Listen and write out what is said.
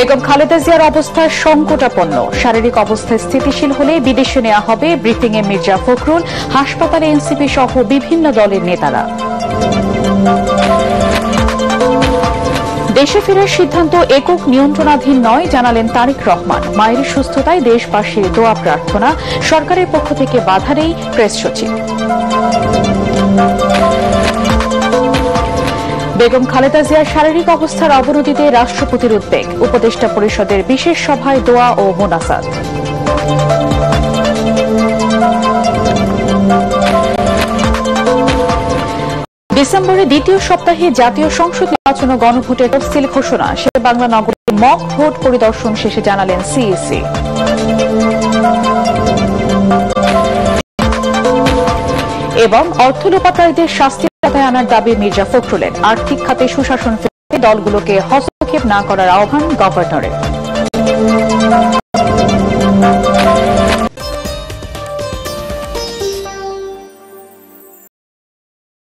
বেগম খালেদা জিয়ার অবস্থা সংকটাপন্ন। শারীরিক অবস্থা স্থিতিশীল হলে বিদেশে নেওয়া হবে। ব্রিফিংয়ে মির্জা ফখরুল, হাসপাতালে এনসিপি সহ বিভিন্ন দলের নেতারা। দেশে ফেরার সিদ্ধান্ত একক নিয়ন্ত্রণাধীন নয়, জানালেন তারেক রহমান। মায়ের সুস্থতায় দেশবাসীর দোয়া প্রার্থনা, সরকারের পক্ষ থেকে বাধা নেই প্রেস সচিব। বেগম খালেদা জিয়ার শারীরিক অবস্থার অবনতিতে রাষ্ট্রপতির উদ্বেগ। উপদেষ্টা পরিষদের বিশেষ সভায় দোয়া ও মোনাজাত। ডিসেম্বরের দ্বিতীয় সপ্তাহে জাতীয় সংসদ নির্বাচন ও গণভোটের তফসিল ঘোষণা। শেরেবাংলা নগরে মক ভোট পরিদর্শন শেষে জানালেন সিইসি। এবং অর্থ লোপাটকারীদের শাস্তির আওতায় আনার দাবি মির্জা ফখরুলের। আর্থিক খাতে সুশাসন ফেরাতে দলগুলোকে হস্তক্ষেপ না করার আহ্বান গভর্নরের।